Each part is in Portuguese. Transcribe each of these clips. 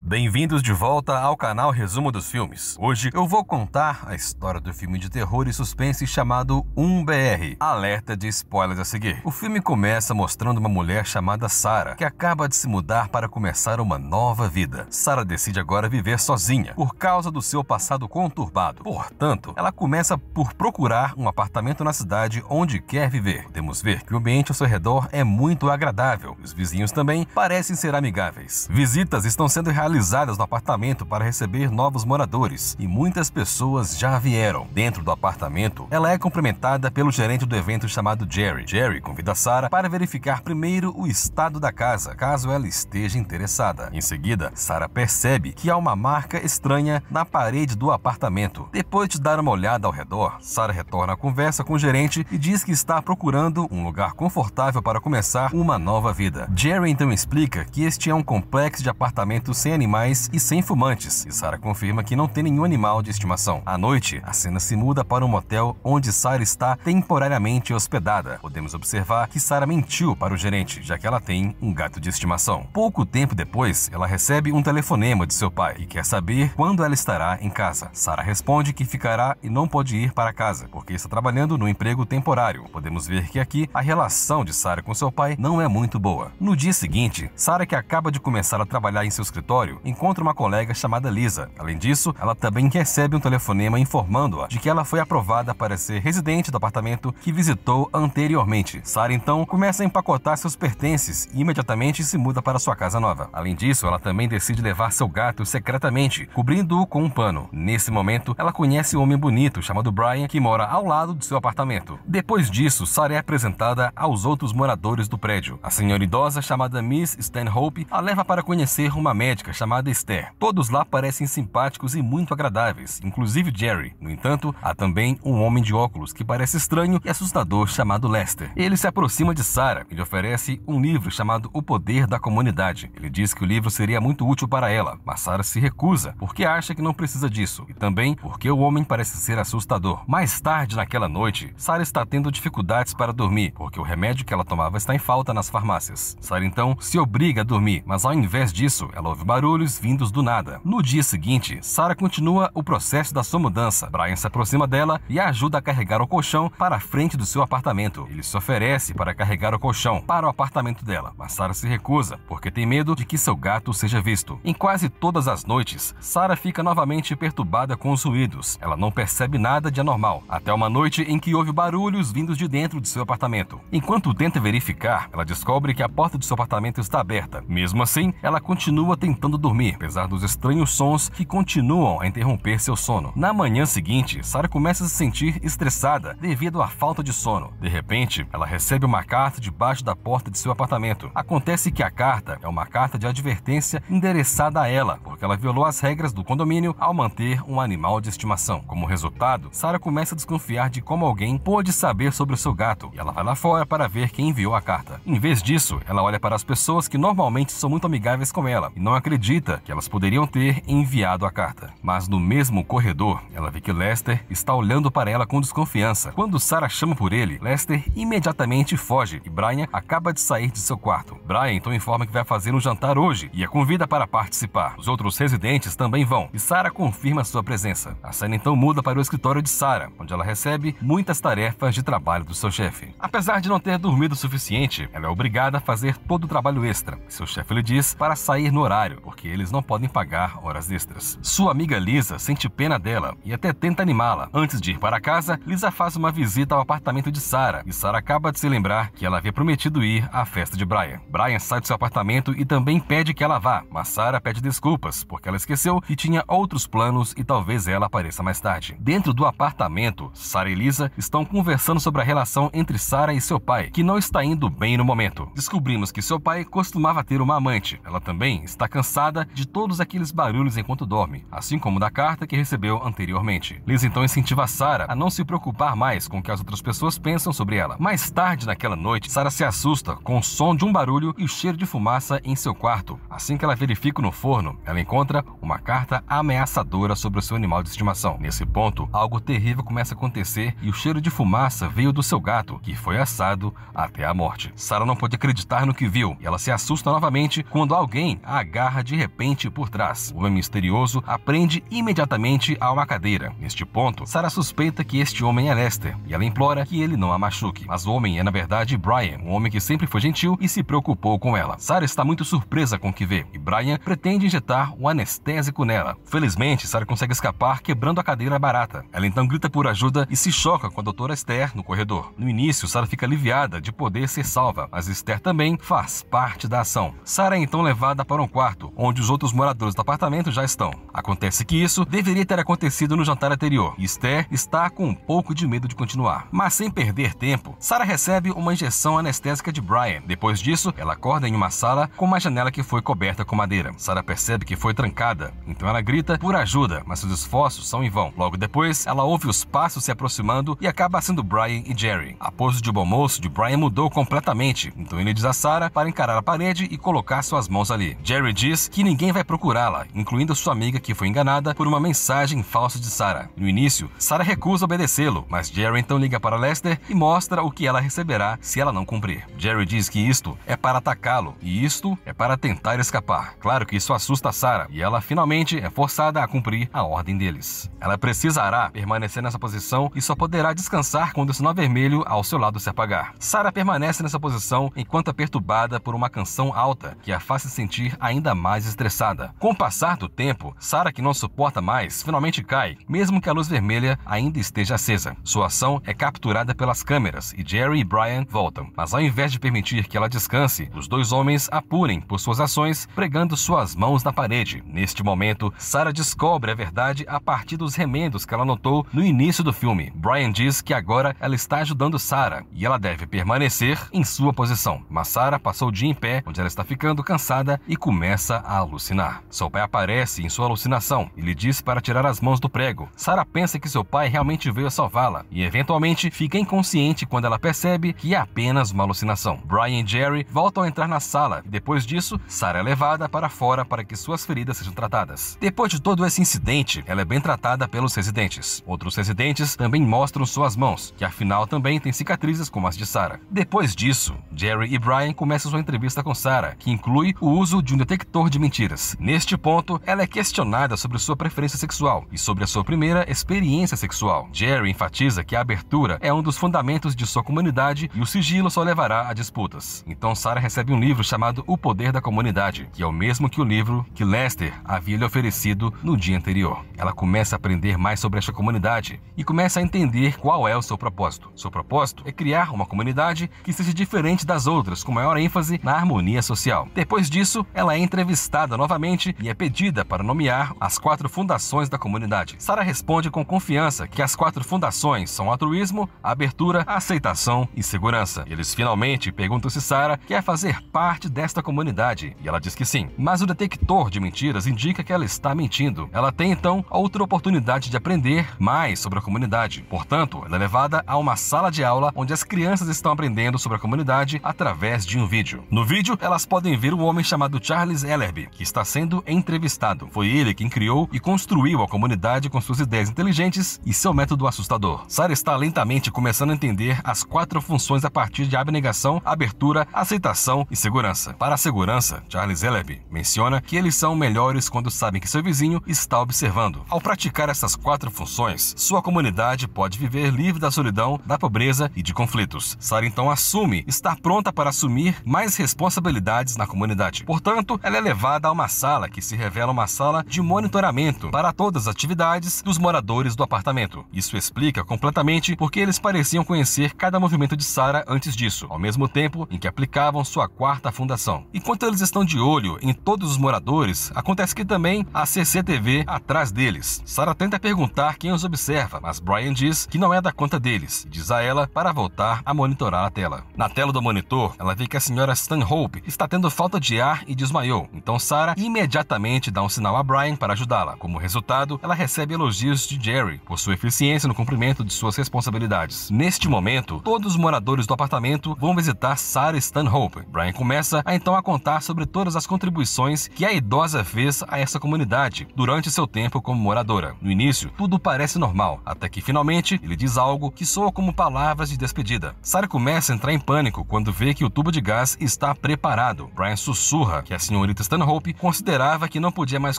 Bem-vindos de volta ao canal Resumo dos Filmes. Hoje eu vou contar a história do filme de terror e suspense chamado 1BR. Alerta de spoilers a seguir. O filme começa mostrando uma mulher chamada Sarah, que acaba de se mudar para começar uma nova vida. Sarah decide agora viver sozinha, por causa do seu passado conturbado. Portanto, ela começa por procurar um apartamento na cidade onde quer viver. Podemos ver que o ambiente ao seu redor é muito agradável, e os vizinhos também parecem ser amigáveis. Visitas estão sendo realizadas no apartamento para receber novos moradores, e muitas pessoas já vieram. Dentro do apartamento, ela é cumprimentada pelo gerente do evento chamado Jerry. Jerry convida Sarah para verificar primeiro o estado da casa, caso ela esteja interessada. Em seguida, Sarah percebe que há uma marca estranha na parede do apartamento. Depois de dar uma olhada ao redor, Sarah retorna à conversa com o gerente e diz que está procurando um lugar confortável para começar uma nova vida. Jerry então explica que este é um complexo de apartamentos sem animais e sem fumantes, e Sarah confirma que não tem nenhum animal de estimação. À noite, a cena se muda para um motel onde Sarah está temporariamente hospedada. Podemos observar que Sarah mentiu para o gerente, já que ela tem um gato de estimação. Pouco tempo depois, ela recebe um telefonema de seu pai e quer saber quando ela estará em casa. Sarah responde que ficará e não pode ir para casa, porque está trabalhando no emprego temporário. Podemos ver que aqui a relação de Sarah com seu pai não é muito boa. No dia seguinte, Sarah, que acaba de começar a trabalhar em seu escritório, encontra uma colega chamada Lisa. Além disso, ela também recebe um telefonema informando-a de que ela foi aprovada para ser residente do apartamento que visitou anteriormente. Sarah então começa a empacotar seus pertences e imediatamente se muda para sua casa nova. Além disso, ela também decide levar seu gato secretamente, cobrindo-o com um pano. Nesse momento, ela conhece um homem bonito chamado Brian, que mora ao lado do seu apartamento. Depois disso, Sarah é apresentada aos outros moradores do prédio. A senhora idosa chamada Miss Stanhope a leva para conhecer uma médica chamada Esther. Todos lá parecem simpáticos e muito agradáveis, inclusive Jerry. No entanto, há também um homem de óculos que parece estranho e assustador chamado Lester. Ele se aproxima de Sarah e lhe oferece um livro chamado O Poder da Comunidade. Ele diz que o livro seria muito útil para ela, mas Sarah se recusa porque acha que não precisa disso, e também porque o homem parece ser assustador. Mais tarde naquela noite, Sarah está tendo dificuldades para dormir, porque o remédio que ela tomava está em falta nas farmácias. Sarah então se obriga a dormir, mas ao invés disso, ela ouve barulhos vindos do nada. No dia seguinte, Sarah continua o processo da sua mudança. Brian se aproxima dela e a ajuda a carregar o colchão para a frente do seu apartamento. Ele se oferece para carregar o colchão para o apartamento dela, mas Sarah se recusa, porque tem medo de que seu gato seja visto. Em quase todas as noites, Sarah fica novamente perturbada com os ruídos. Ela não percebe nada de anormal, até uma noite em que ouve barulhos vindos de dentro de seu apartamento. Enquanto tenta verificar, ela descobre que a porta do seu apartamento está aberta. Mesmo assim, ela continua tentando dormir, apesar dos estranhos sons que continuam a interromper seu sono. Na manhã seguinte, Sarah começa a se sentir estressada devido à falta de sono. De repente, ela recebe uma carta debaixo da porta de seu apartamento. Acontece que a carta é uma carta de advertência endereçada a ela, porque ela violou as regras do condomínio ao manter um animal de estimação. Como resultado, Sarah começa a desconfiar de como alguém pôde saber sobre o seu gato, e ela vai lá fora para ver quem enviou a carta. Em vez disso, ela olha para as pessoas que normalmente são muito amigáveis com ela e não acredita que elas poderiam ter enviado a carta. Mas no mesmo corredor, ela vê que Lester está olhando para ela com desconfiança. Quando Sarah chama por ele, Lester imediatamente foge e Brian acaba de sair de seu quarto. Brian então informa que vai fazer um jantar hoje e a convida para participar. Os outros residentes também vão e Sarah confirma sua presença. A cena então muda para o escritório de Sarah, onde ela recebe muitas tarefas de trabalho do seu chefe. Apesar de não ter dormido o suficiente, ela é obrigada a fazer todo o trabalho extra. Seu chefe lhe diz para sair no horário, porque eles não podem pagar horas extras. Sua amiga Lisa sente pena dela e até tenta animá-la. Antes de ir para casa, Lisa faz uma visita ao apartamento de Sarah e Sarah acaba de se lembrar que ela havia prometido ir à festa de Brian. Brian sai do seu apartamento e também pede que ela vá, mas Sarah pede desculpas porque ela esqueceu que tinha outros planos e talvez ela apareça mais tarde. Dentro do apartamento, Sarah e Lisa estão conversando sobre a relação entre Sarah e seu pai, que não está indo bem no momento. Descobrimos que seu pai costumava ter uma amante. Ela também está cansada de todos aqueles barulhos enquanto dorme, assim como da carta que recebeu anteriormente. Lisa então incentiva Sarah a não se preocupar mais com o que as outras pessoas pensam sobre ela. Mais tarde naquela noite, Sarah se assusta com o som de um barulho e o cheiro de fumaça em seu quarto. Assim que ela verifica no forno, ela encontra uma carta ameaçadora sobre o seu animal de estimação. Nesse ponto, algo terrível começa a acontecer e o cheiro de fumaça veio do seu gato, que foi assado até a morte. Sarah não pode acreditar no que viu e ela se assusta novamente quando alguém a agarra de de repente por trás. O homem misterioso aprende imediatamente a uma cadeira. Neste ponto, Sarah suspeita que este homem é Lester e ela implora que ele não a machuque. Mas o homem é na verdade Brian, um homem que sempre foi gentil e se preocupou com ela. Sarah está muito surpresa com o que vê e Brian pretende injetar um anestésico nela. Felizmente, Sarah consegue escapar quebrando a cadeira barata. Ela então grita por ajuda e se choca com a doutora Esther no corredor. No início, Sarah fica aliviada de poder ser salva, mas Esther também faz parte da ação. Sarah é então levada para um quarto, onde os outros moradores do apartamento já estão. Acontece que isso deveria ter acontecido no jantar anterior, e Esther está com um pouco de medo de continuar. Mas sem perder tempo, Sarah recebe uma injeção anestésica de Brian. Depois disso, ela acorda em uma sala com uma janela que foi coberta com madeira. Sarah percebe que foi trancada, então ela grita por ajuda, mas seus esforços são em vão. Logo depois, ela ouve os passos se aproximando e acaba sendo Brian e Jerry. A pose de bom moço de Brian mudou completamente, então ele diz a Sarah para encarar a parede e colocar suas mãos ali. Jerry diz que ninguém vai procurá-la, incluindo sua amiga que foi enganada por uma mensagem falsa de Sarah. No início, Sarah recusa obedecê-lo, mas Jerry então liga para Lester e mostra o que ela receberá se ela não cumprir. Jerry diz que isto é para atacá-lo e isto é para tentar escapar. Claro que isso assusta Sarah e ela finalmente é forçada a cumprir a ordem deles. Ela precisará permanecer nessa posição e só poderá descansar quando o sinal vermelho ao seu lado se apagar. Sarah permanece nessa posição enquanto é perturbada por uma canção alta que a faz se sentir ainda mais estressada. Com o passar do tempo, Sarah, que não suporta mais, finalmente cai, mesmo que a luz vermelha ainda esteja acesa. Sua ação é capturada pelas câmeras e Jerry e Brian voltam, mas ao invés de permitir que ela descanse, os dois homens a punem por suas ações, pregando suas mãos na parede. Neste momento, Sarah descobre a verdade a partir dos remendos que ela notou no início do filme. Brian diz que agora ela está ajudando Sarah e ela deve permanecer em sua posição. Mas Sarah passou o dia em pé, onde ela está ficando cansada e começa a alucinar. Seu pai aparece em sua alucinação e lhe diz para tirar as mãos do prego. Sarah pensa que seu pai realmente veio salvá-la e eventualmente fica inconsciente quando ela percebe que é apenas uma alucinação. Brian e Jerry voltam a entrar na sala e depois disso, Sarah é levada para fora para que suas feridas sejam tratadas. Depois de todo esse incidente, ela é bem tratada pelos residentes. Outros residentes também mostram suas mãos, que afinal também têm cicatrizes como as de Sarah. Depois disso, Jerry e Brian começam sua entrevista com Sarah, que inclui o uso de um detector de mentiras. Neste ponto, ela é questionada sobre sua preferência sexual e sobre a sua primeira experiência sexual. Jerry enfatiza que a abertura é um dos fundamentos de sua comunidade e o sigilo só levará a disputas. Então Sarah recebe um livro chamado O Poder da Comunidade, que é o mesmo que o livro que Lester havia lhe oferecido no dia anterior. Ela começa a aprender mais sobre esta comunidade e começa a entender qual é o seu propósito. Seu propósito é criar uma comunidade que seja diferente das outras, com maior ênfase na harmonia social. Depois disso, ela é entrevistada novamente e é pedida para nomear as 4 fundações da comunidade. Sarah responde com confiança que as 4 fundações são altruísmo, abertura, aceitação e segurança. Eles finalmente perguntam se Sarah quer fazer parte desta comunidade e ela diz que sim. Mas o detector de mentiras indica que ela está mentindo. Ela tem então outra oportunidade de aprender mais sobre a comunidade. Portanto, ela é levada a uma sala de aula onde as crianças estão aprendendo sobre a comunidade através de um vídeo. No vídeo, elas podem ver um homem chamado Charles Ellerby, que está sendo entrevistado. Foi ele quem criou e construiu a comunidade com suas ideias inteligentes e seu método assustador. Sarah está lentamente começando a entender as 4 funções a partir de abnegação, abertura, aceitação e segurança. Para a segurança, Charles Ellerby menciona que eles são melhores quando sabem que seu vizinho está observando. Ao praticar essas 4 funções, sua comunidade pode viver livre da solidão, da pobreza e de conflitos. Sarah então assume estar pronta para assumir mais responsabilidades na comunidade. Portanto, ela é levada a uma sala que se revela uma sala de monitoramento para todas as atividades dos moradores do apartamento. Isso explica completamente porque eles pareciam conhecer cada movimento de Sarah antes disso, ao mesmo tempo em que aplicavam sua 4ª fundação. Enquanto eles estão de olho em todos os moradores, acontece que também há CCTV atrás deles. Sarah tenta perguntar quem os observa, mas Brian diz que não é da conta deles e diz a ela para voltar a monitorar a tela. Na tela do monitor, ela vê que a senhora Stanhope está tendo falta de ar e desmaiou. Então Sarah imediatamente dá um sinal a Brian para ajudá-la. Como resultado, ela recebe elogios de Jerry por sua eficiência no cumprimento de suas responsabilidades. Neste momento, todos os moradores do apartamento vão visitar Sarah Stanhope. Brian começa a contar sobre todas as contribuições que a idosa fez a essa comunidade durante seu tempo como moradora. No início, tudo parece normal, até que finalmente ele diz algo que soa como palavras de despedida. Sarah começa a entrar em pânico quando vê que o tubo de gás está preparado. Brian sussurra que a senhorita Stanhope Stanhope considerava que não podia mais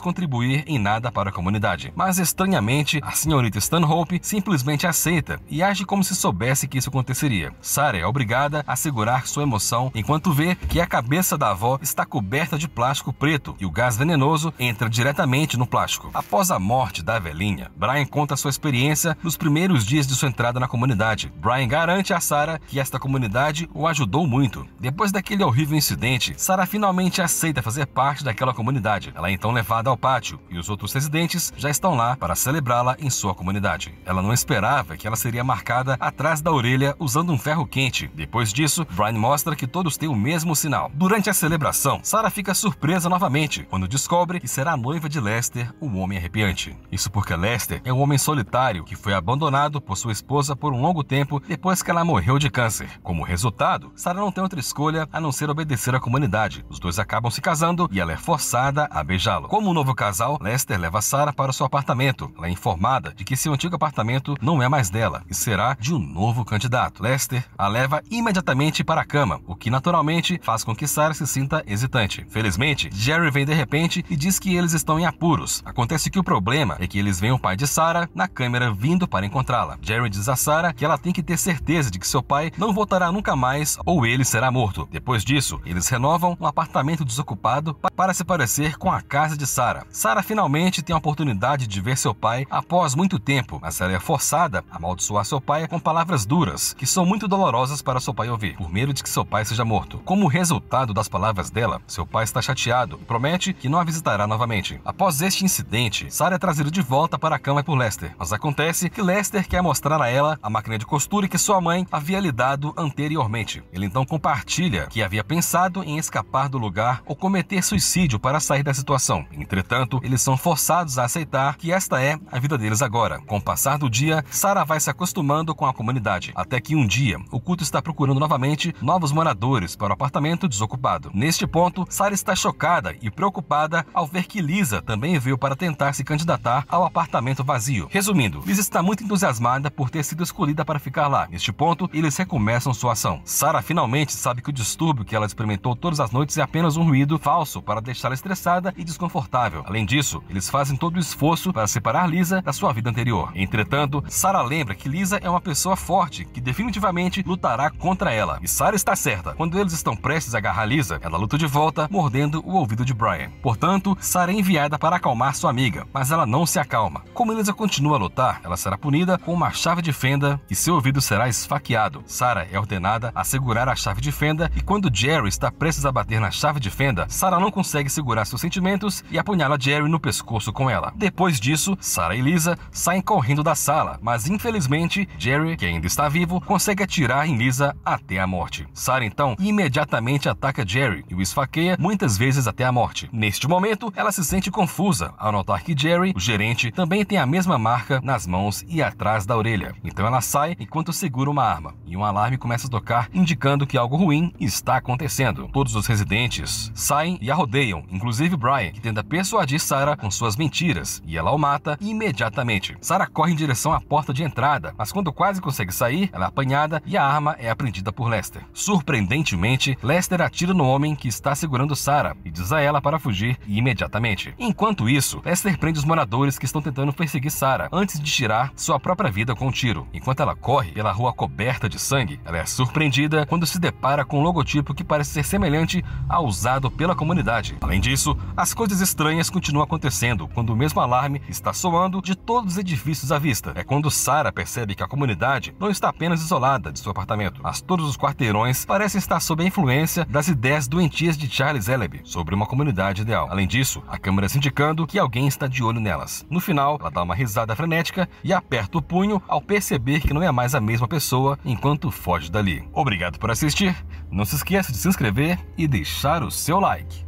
contribuir em nada para a comunidade. Mas, estranhamente, a senhorita Stanhope simplesmente aceita e age como se soubesse que isso aconteceria. Sarah é obrigada a segurar sua emoção enquanto vê que a cabeça da avó está coberta de plástico preto e o gás venenoso entra diretamente no plástico. Após a morte da velhinha, Brian conta sua experiência nos primeiros dias de sua entrada na comunidade. Brian garante a Sarah que esta comunidade o ajudou muito. Depois daquele horrível incidente, Sarah finalmente aceita fazer parte daquela comunidade. Ela é então levada ao pátio e os outros residentes já estão lá para celebrá-la em sua comunidade. Ela não esperava que ela seria marcada atrás da orelha usando um ferro quente. Depois disso, Brian mostra que todos têm o mesmo sinal. Durante a celebração, Sarah fica surpresa novamente quando descobre que será a noiva de Lester, o homem arrepiante. Isso porque Lester é um homem solitário que foi abandonado por sua esposa por um longo tempo depois que ela morreu de câncer. Como resultado, Sarah não tem outra escolha a não ser obedecer à comunidade. Os dois acabam se casando e ela é forçada a beijá-lo. Como um novo casal, Lester leva Sarah para o seu apartamento. Ela é informada de que seu antigo apartamento não é mais dela e será de um novo candidato. Lester a leva imediatamente para a cama, o que naturalmente faz com que Sarah se sinta hesitante. Felizmente, Jerry vem de repente e diz que eles estão em apuros. Acontece que o problema é que eles veem o pai de Sarah na câmera vindo para encontrá-la. Jerry diz a Sarah que ela tem que ter certeza de que seu pai não voltará nunca mais ou ele será morto. Depois disso, eles renovam um apartamento desocupado para se parecer com a casa de Sarah. Sarah finalmente tem a oportunidade de ver seu pai após muito tempo, mas ela é forçada a amaldiçoar seu pai com palavras duras, que são muito dolorosas para seu pai ouvir, por medo de que seu pai seja morto. Como resultado das palavras dela, seu pai está chateado e promete que não a visitará novamente. Após este incidente, Sarah é trazida de volta para a cama por Lester, mas acontece que Lester quer mostrar a ela a máquina de costura que sua mãe havia lhe dado anteriormente. Ele então compartilha que havia pensado em escapar do lugar ou cometer suicídio para sair da situação. Entretanto, eles são forçados a aceitar que esta é a vida deles agora. Com o passar do dia, Sarah vai se acostumando com a comunidade, até que um dia, o culto está procurando novamente novos moradores para o apartamento desocupado. Neste ponto, Sarah está chocada e preocupada ao ver que Lisa também veio para tentar se candidatar ao apartamento vazio. Resumindo, Lisa está muito entusiasmada por ter sido escolhida para ficar lá. Neste ponto, eles recomeçam sua ação. Sarah finalmente sabe que o distúrbio que ela experimentou todas as noites é apenas um ruído falso para deixá-la estressada e desconfortável. Além disso, eles fazem todo o esforço para separar Lisa da sua vida anterior. Entretanto, Sarah lembra que Lisa é uma pessoa forte que definitivamente lutará contra ela. E Sarah está certa. Quando eles estão prestes a agarrar Lisa, ela luta de volta, mordendo o ouvido de Brian. Portanto, Sarah é enviada para acalmar sua amiga, mas ela não se acalma. Como Lisa continua a lutar, ela será punida com uma chave de fenda e seu ouvido será esfaqueado. Sarah é ordenada a segurar a chave de fenda e quando Jerry está prestes a bater na chave de fenda, Sarah não consegue segurar seus sentimentos e apunhala Jerry no pescoço com ela. Depois disso, Sarah e Lisa saem correndo da sala, mas infelizmente, Jerry, que ainda está vivo, consegue atirar em Lisa até a morte. Sarah então imediatamente ataca Jerry e o esfaqueia muitas vezes até a morte. Neste momento, ela se sente confusa ao notar que Jerry, o gerente, também tem a mesma marca nas mãos e atrás da orelha. Então ela sai enquanto segura uma arma e um alarme começa a tocar, indicando que algo ruim está acontecendo. Todos os residentes saem e a rodeiam, inclusive Brian, que tenta persuadir Sarah com suas mentiras e ela o mata imediatamente. Sarah corre em direção à porta de entrada, mas quando quase consegue sair, ela é apanhada e a arma é apreendida por Lester. Surpreendentemente, Lester atira no homem que está segurando Sarah e diz a ela para fugir imediatamente. Enquanto isso, Lester prende os moradores que estão tentando perseguir Sarah antes de tirar sua própria vida com um tiro. Enquanto ela corre pela rua coberta de sangue, ela é surpreendida quando se depara com um logotipo que parece ser semelhante ao usado pela comunidade. Além disso, as coisas estranhas continuam acontecendo quando o mesmo alarme está soando de todos os edifícios à vista. É quando Sarah percebe que a comunidade não está apenas isolada de seu apartamento, mas todos os quarteirões parecem estar sob a influência das ideias doentias de Charles Eleby sobre uma comunidade ideal. Além disso, a câmera indicando que alguém está de olho nelas. No final, ela dá uma risada frenética e aperta o punho ao perceber que não é mais a mesma pessoa enquanto foge dali. Obrigado por assistir, não se esqueça de se inscrever e deixar o seu like.